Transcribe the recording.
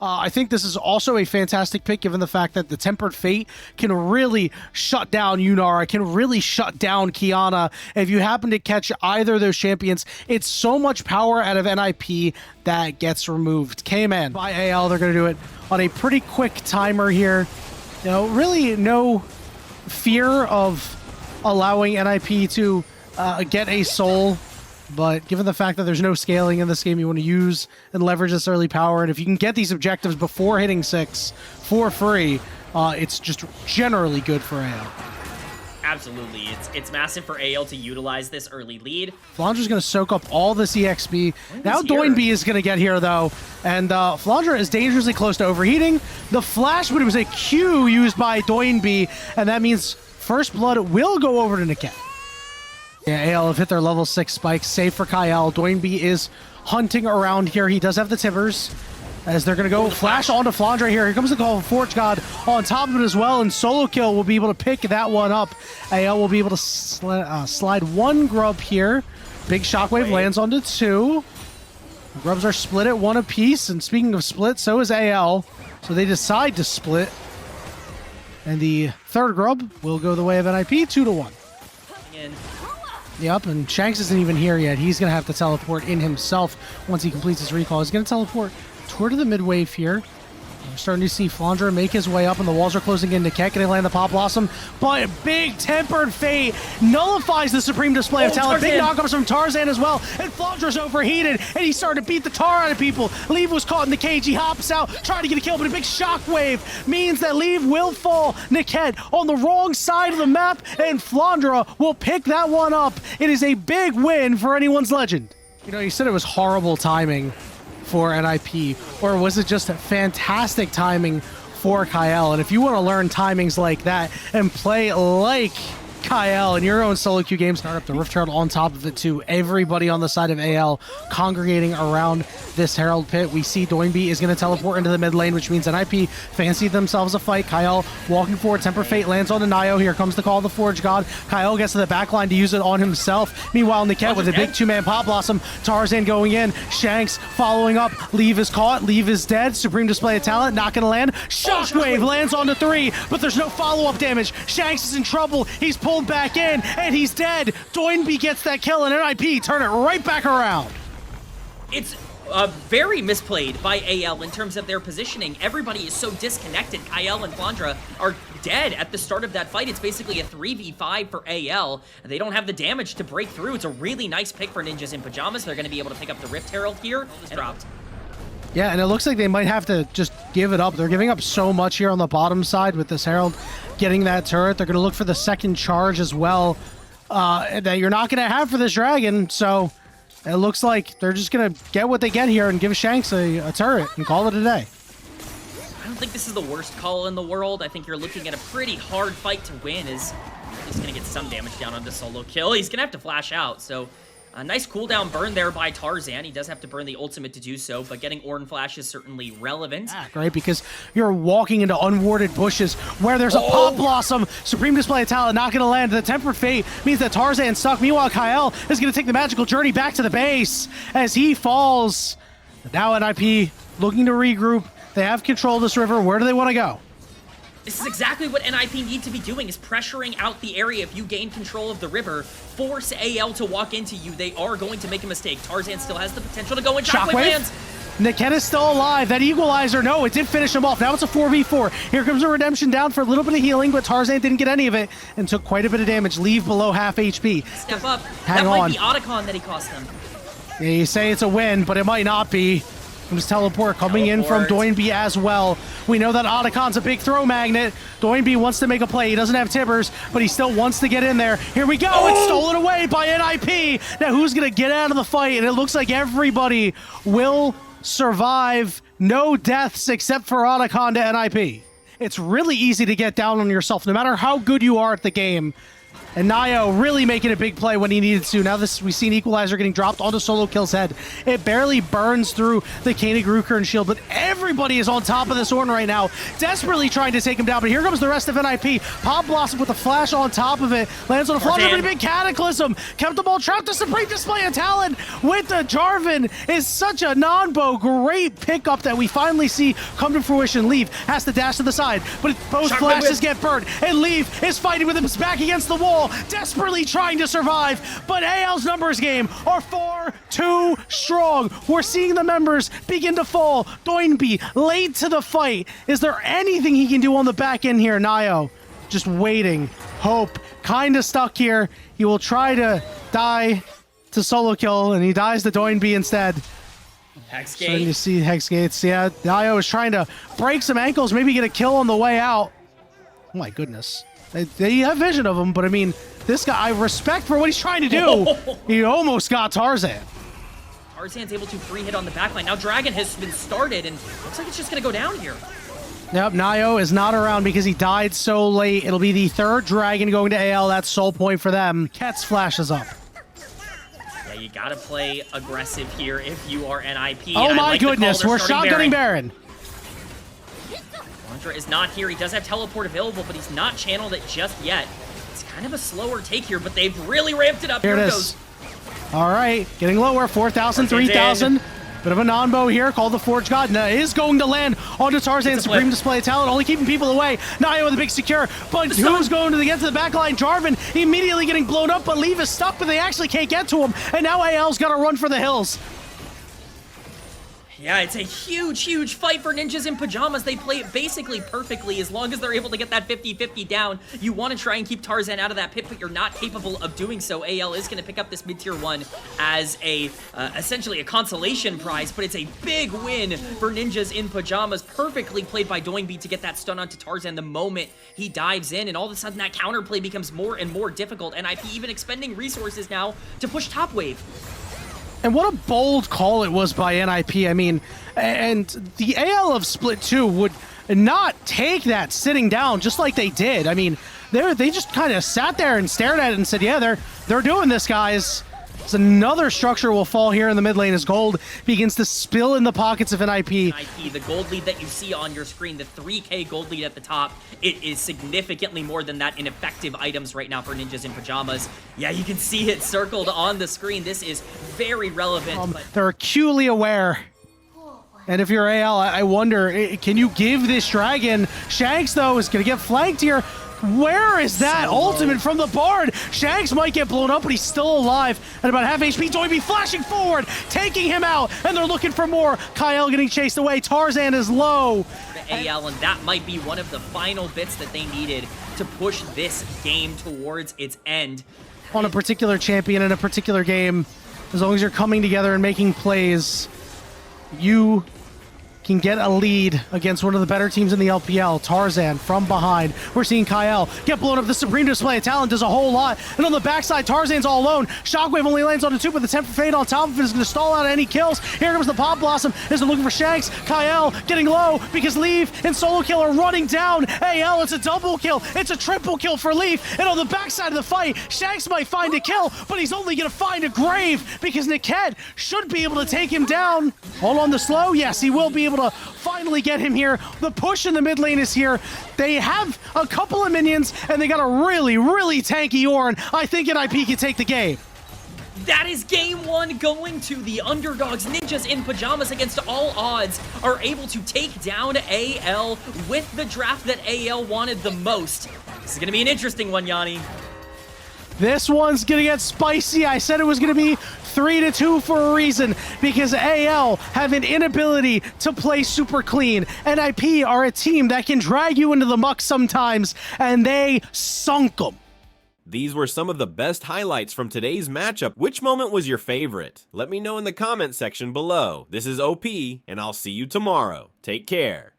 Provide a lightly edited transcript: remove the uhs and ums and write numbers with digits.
I think this is also a fantastic pick given the fact that the Tempered Fate can really shut down Yunara, can really shut down Kiana. If you happen to catch either of those champions, it's so much power out of NIP that gets removed. K-Man by AL, they're going to do it on a pretty quick timer here. You know, really no fear of allowing NIP to get a soul. But given the fact that there's no scaling in this game, you want to use and leverage this early power. And if you can get these objectives before hitting 6 for free, it's just generally good for AL. Absolutely. It's massive for AL to utilize this early lead. Flandra's going to soak up all this EXP. Now Doinb is going to get here, though. And Flandra is dangerously close to overheating. The flash, but it was a Q used by Doinb, and that means First Blood will go over to Niket. Yeah, AL have hit their level 6 spikes. Save for Kyle. Doinb is hunting around here. He does have the Tibbers. As they're going to go flash onto Flandra here. Here comes the call of Forge God on top of it as well. And Solo Kill will be able to pick that one up. AL will be able to slide one Grub here. Big Shockwave lands onto 2. Grubs are split at 1 apiece. And speaking of split, so is AL. So they decide to split. And the third Grub will go the way of NIP, 2-1. Yep, and Shanks isn't even here yet. He's going to have to teleport in himself once he completes his recall. He's going to teleport toward the mid wave here. We're starting to see Flandra make his way up, and the walls are closing in. Niket can land the Pop Blossom, but big Tempered Fate nullifies the supreme display of talent. Big knockups from Tarzan as well, and Flandra's overheated, and he's starting to beat the tar out of people. Leave was caught in the cage. He hops out, trying to get a kill, but a big Shockwave means that Leave will fall. Niket on the wrong side of the map, and Flandra will pick that one up. It is a big win for anyone's legend. You know, you said it was horrible timing for NIP, or was it just fantastic timing for Kyle? And if you want to learn timings like that and play like Kyle in your own solo queue games, start up the Rift Herald on top of it too. Everybody on the side of AL congregating around this Herald pit. We see Doinb is going to teleport into the mid lane, which means NIP fancied themselves a fight. Kyle walking forward. Temper Fate lands on Nio. Here comes the call of the Forge God. Kyle gets to the back line to use it on himself. Meanwhile, Niket with a big 2-man Pop Blossom. Tarzan going in. Shanks following up. Leave is caught. Leave is dead. Supreme display of talent. Not going to land. Shockwave lands onto 3, but there's no follow-up damage. Shanks is in trouble. He's pulled back in, and he's dead. Doinb gets that kill, and NIP turn it right back around. It's very misplayed by AL in terms of their positioning. Everybody is so disconnected. Kyle and Flandra are dead at the start of that fight. It's basically a 3v5 for AL. They don't have the damage to break through. It's a really nice pick for Ninjas in Pyjamas. They're going to be able to pick up the Rift Herald here. And dropped. Yeah, and it looks like they might have to just give it up. They're giving up so much here on the bottom side with this Herald getting that turret. They're going to look for the second charge as well that you're not going to have for this Dragon. So it looks like they're just going to get what they get here and give Shanks a turret and call it a day. I don't think this is the worst call in the world. I think you're looking at a pretty hard fight to win. He's going to get some damage down onto Solo Kill. He's going to have to flash out, so... A nice cooldown burn there by Tarzan. He does have to burn the ultimate to do so, but getting Ornn Flash is certainly relevant. Right, because you're walking into unwarded bushes where there's a Pop Blossom. Supreme display of talent not going to land. The Tempered Fate means that Tarzan's stuck. Meanwhile, Kyle is going to take the magical journey back to the base as he falls. Now NIP looking to regroup. They have control of this river. Where do they want to go? This is exactly what NIP need to be doing, is pressuring out the area. If you gain control of the river, force AL to walk into you. They are going to make a mistake. Tarzan still has the potential to go in. Shockwave lands. Niket is still alive. That equalizer, no, it did finish him off. Now it's a 4v4. Here comes a redemption down for a little bit of healing, but Tarzan didn't get any of it and took quite a bit of damage. Leave below half HP. Step up. Hang that on. might be Otacon that he cost them. Yeah, you say it's a win, but it might not be. Comes Teleport coming in from Doinb as well. We know that Otacon's a big throw magnet. Doinb wants to make a play. He doesn't have Tibbers, but he still wants to get in there. Here we go. It's stolen away by NIP. Now who's going to get out of the fight? And it looks like everybody will survive. No deaths except for Otacon to NIP. It's really easy to get down on yourself. No matter how good you are at the game, And Nio really making a big play when he needed to. Now we've seen Equalizer getting dropped onto Solo Kill's head. It barely burns through the Koenig Ruker and shield, but everybody is on top of this Ornn right now, desperately trying to take him down. But here comes the rest of NIP. Pop Blossom with a flash on top of it. Lands on a Flutter, pretty big Cataclysm. Kept the ball trapped. The Supreme Display of Talent with the Jarvan is such a non-bow. Great pickup that we finally see come to fruition. Leaf has to dash to the side, but both flashes get burned. And Leaf is fighting with him back against the wall, desperately trying to survive, but AL's numbers game are far too strong. We're seeing the members begin to fall. Doinby late to the fight. Is there anything he can do on the back end here? Nio just waiting. Hope kind of stuck here. He will try to die to Solo Kill, and he dies to Doinby instead. Hexgate. Starting to see Hexgates. Yeah, Nio is trying to break some ankles, maybe get a kill on the way out. Oh my goodness. They have vision of him, but I mean, this guy, I respect for what he's trying to do. He almost got Tarzan. Tarzan's able to free hit on the backline. Now Dragon has been started, and looks like it's just going to go down here. Yep, Nio is not around because he died so late. It'll be the third Dragon going to AL. That's soul point for them. Kets flashes up. Yeah, you got to play aggressive here if you are NIP. Oh my goodness, we're shotgunning Baron. Flandra is not here. He does have teleport available, but he's not channeled it just yet. It's kind of a slower take here, but they've really ramped it up. Here it is. All right, getting lower, 4,000, 3,000. Bit of a non-bow here, called the Forge God. Is going to land onto Tarzan's Supreme Display of Talent, only keeping people away. Nio with a big secure, but who's going to get to the back line? Jarvan immediately getting blown up, but Leaf is stuck, but they actually can't get to him. And now AL's got to run for the hills. Yeah, it's a huge, huge fight for Ninjas in Pyjamas. They play it basically perfectly as long as they're able to get that 50-50 down. You want to try and keep Tarzan out of that pit, but you're not capable of doing so. AL is going to pick up this mid-tier 1 as a essentially a consolation prize, but it's a big win for Ninjas in Pyjamas. Perfectly played by Doinby to get that stun onto Tarzan the moment he dives in, and all of a sudden that counterplay becomes more and more difficult. NIP even expending resources now to push top wave. And what a bold call it was by NIP. I mean, and the AL of Split 2 would not take that sitting down just like they did. I mean, they just kind of sat there and stared at it and said, yeah, they're doing this, guys. So another structure will fall here in the mid lane as gold begins to spill in the pockets of NIP. The gold lead that you see on your screen, the 3K gold lead at the top, it is significantly more than that in effective items right now for Ninjas in Pyjamas. Yeah, you can see it circled on the screen. This is very relevant. They're acutely aware. And if you're AL, I wonder, can you give this Dragon? Shanks, though, is going to get flanked here. Where is that ultimate from the Bard? Shanks might get blown up, but he's still alive at about half HP. Doinby flashing forward, taking him out, and they're looking for more. Kyle getting chased away. Tarzan is low. AL, and that might be one of the final bits that they needed to push this game towards its end. On a particular champion in a particular game, as long as you're coming together and making plays, you can get a lead against one of the better teams in the LPL. Tarzan from behind. We're seeing Kyle get blown up. The Supreme Display of Talent does a whole lot. And on the backside, Tarzan's all alone. Shockwave only lands on the 2, but the Temper Fade on top of it is going to stall out any kills. Here comes the Pop Blossom. Is looking for Shanks. Kyle getting low because Leaf and Solo Kill are running down. AL, it's a double kill. It's a triple kill for Leaf. And on the backside of the fight, Shanks might find a kill, but he's only going to find a grave because Niked should be able to take him down. Hold on the slow. Yes, he will be able to finally get him here. The push in the mid lane is here. They have a couple of minions, and they got a really, really tanky Ornn. I think NIP can take the game. That is game 1 going to the underdogs. Ninjas in Pyjamas against all odds are able to take down AL with the draft that AL wanted the most. This is going to be an interesting one, Yanni. This one's going to get spicy. I said it was going to be 3-2 for a reason, because AL have an inability to play super clean. NIP are a team that can drag you into the muck sometimes, and they sunk them. These were some of the best highlights from today's matchup. Which moment was your favorite? Let me know in the comment section below. This is OP, and I'll see you tomorrow. Take care.